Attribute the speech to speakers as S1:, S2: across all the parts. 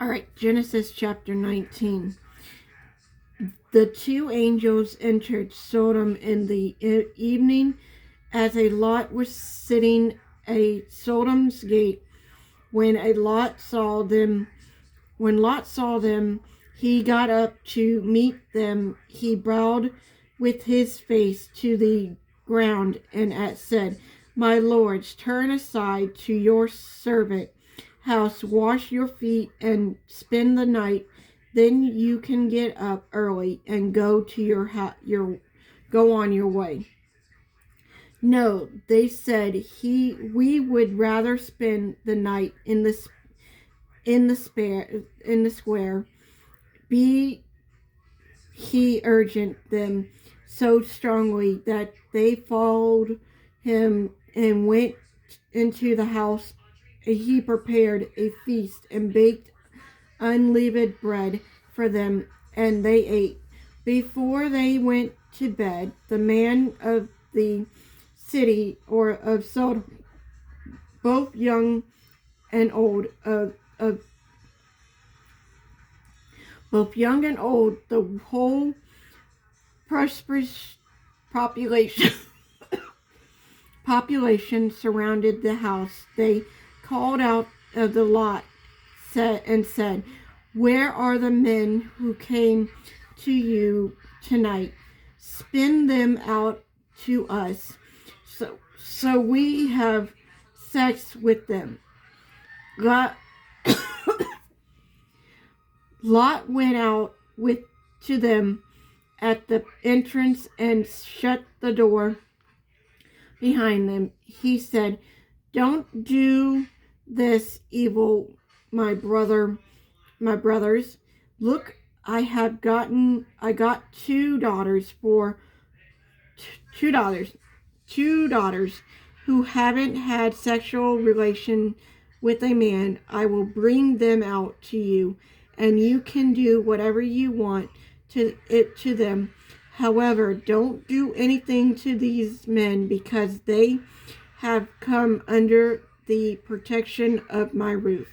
S1: All right, Genesis chapter 19. The two angels entered Sodom in the evening as a Lot was sitting at Sodom's gate. When Lot saw them, he got up to meet them. He bowed with his face to the ground and said, "My lords, turn aside to your servant house, wash your feet, and spend the night. Then you can get up early and go to go on your way." "No," they said, "we would rather spend the night in the square." Be He urged them so strongly that they followed him and went into the house. He prepared a feast and baked unleavened bread for them, and they ate. Before they went to bed, the man of the city or of Sodom, both young and old, the whole prosperous population surrounded the house. They called out of the lot and said, "Where are the men who came to you tonight? Spin them out to us, so we have sex with them." Lot went out to them at the entrance and shut the door behind them. He said, "Don't do this evil, my brothers. Look, I got two daughters who haven't had sexual relation with a man. I will bring them out to you, and you can do whatever you want to them. However, don't do anything to these men, because they have come under the protection of my roof."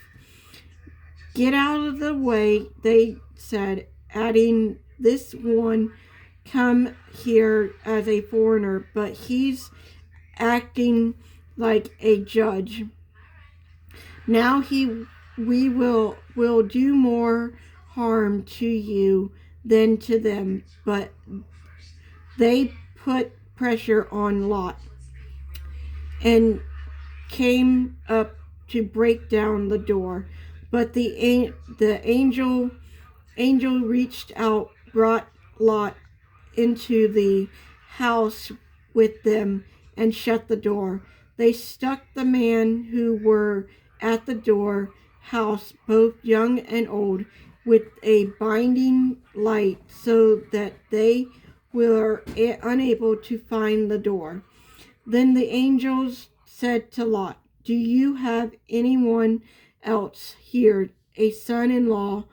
S1: "Get out of the way," they said, adding, "This one come here as a foreigner, but he's acting like a judge. Now we will do more harm to you than to them." But they put pressure on Lot and came up to break down the door. But the angel reached out, brought Lot into the house with them, and shut the door. They struck the men who were at the door house, both young and old, with a blinding light, so that they were unable to find the door. Then the angels said to Lot, "Do you have anyone else here, a son-in-law,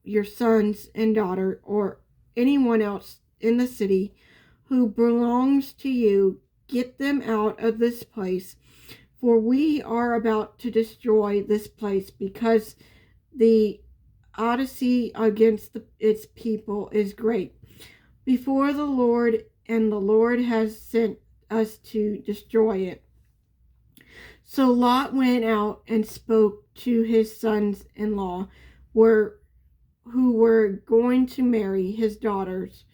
S1: your sons and daughter, or anyone else in the city who belongs to you? Get them out of this place, for we are about to destroy this place, because the odyssey against its people is great before the Lord, and the Lord has sent us to destroy it." So Lot went out and spoke to his sons-in-law who were going to marry his daughters.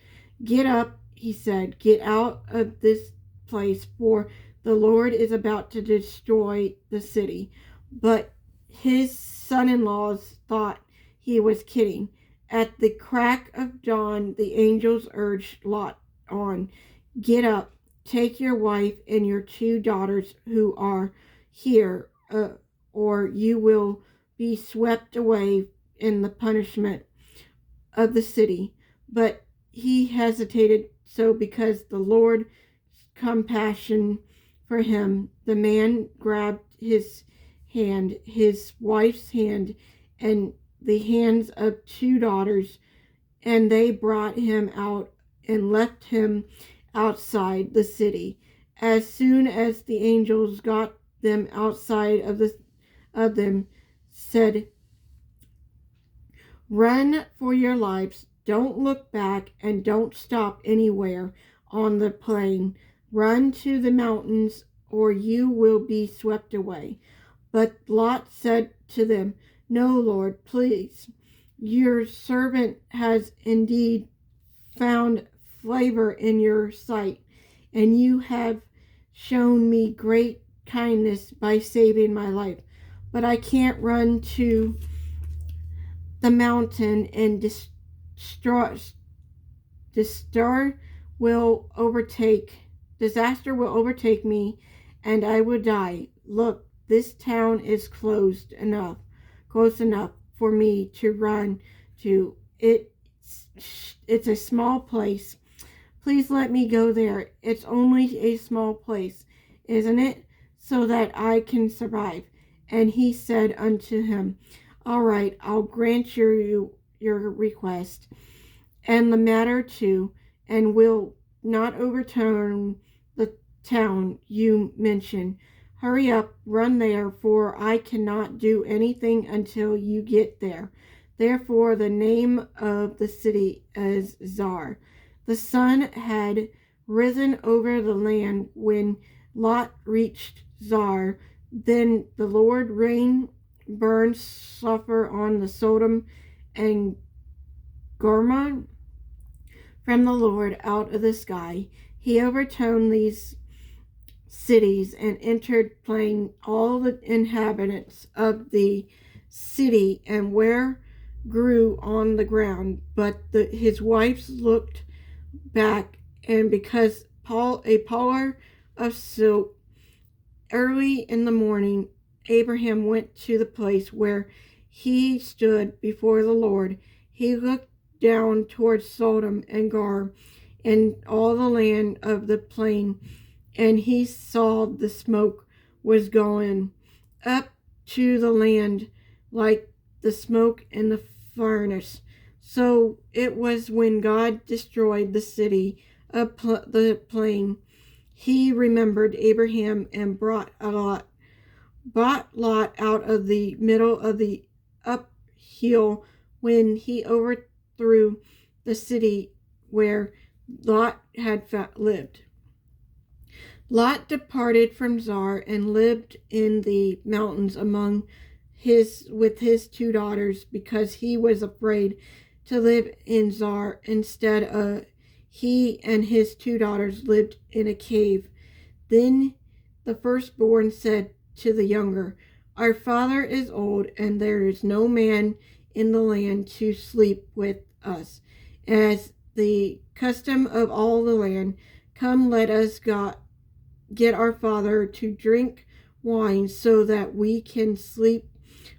S1: "Get up," he said, "get out of this place, for the Lord is about to destroy the city." But his son-in-laws thought he was kidding. At the crack of dawn, the angels urged Lot on, "Get up, take your wife and your two daughters who are here, or you will be swept away in the punishment of the city." But he hesitated, so because the Lord's compassion for him, the man grabbed his wife's hand, and the hands of two daughters, and they brought him out and left him outside the city. As soon as the angels got them outside of them, said, Run for your lives. Don't look back and don't stop anywhere on the plain. Run to the mountains or you will be swept away. But Lot said to them, No, Lord, please. Your servant has indeed found favor in your sight, and you have shown me great kindness by saving my life. But I can't run to the mountain and disaster will overtake me and I will die. Look, this town is close enough for me to run to. It's a small place. Please let me go there. It's only a small place, isn't it? So that I can survive. And he said unto him, All right, I'll grant your request, and the matter too, and will not overturn the town you mention. Hurry up, run there, for I cannot do anything until you get there. Therefore the name of the city is Zoar. The sun had risen over the land when Lot reached Zoar. Then the Lord rained burned sulfur on the Sodom and Gomorrah from the Lord out of the sky. He overturned these cities and entered plain all the inhabitants of the city and where grew on the ground. But his wives looked back, and because a pillar of smoke early in the morning, Abraham went to the place where he stood before the Lord. He looked down towards Sodom and Gomorrah and all the land of the plain, and he saw the smoke was going up to the land like the smoke in the furnace. So it was when God destroyed the city of the plain, he remembered Abraham and brought Lot out of the middle of the uphill when he overthrew the city where Lot had lived. Lot departed from Zoar and lived in the mountains with his 2 daughters because he was afraid to live in Zoar. Instead, he and his 2 daughters lived in a cave. Then the firstborn said to the younger, Our father is old, and there is no man in the land to sleep with us. As the custom of all the land, come, let us get our father to drink wine so that we can sleep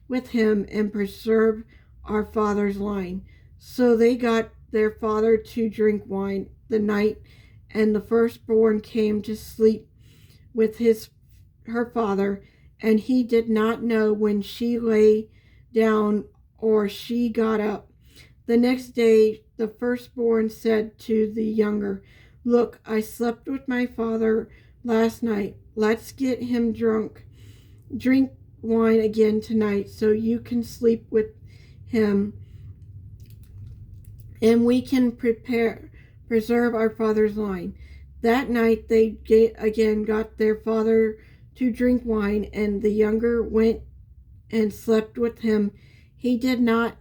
S1: with him and preserve our father's line. So they got their father to drink wine the night, and the firstborn came to sleep with her father, and he did not know when she lay down or she got up. The next day the firstborn said to the younger, Look, I slept with my father last night. Let's get him drink wine again tonight so you can sleep with him and we can preserve our father's line. That night they again got their father to drink wine, and the younger went and slept with him. He did not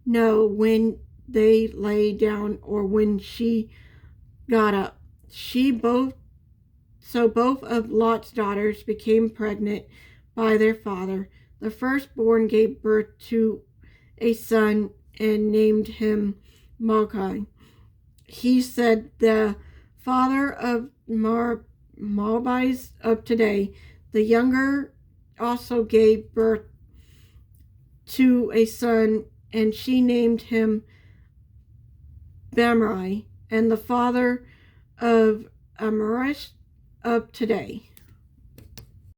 S1: know when they lay down or when she got up. Both of Lot's daughters became pregnant by their father. The firstborn gave birth to a son and named him Malchi. He said, The father of Moabites of today. The younger also gave birth to a son, and she named him Bamrai, and the father of Amorites of today.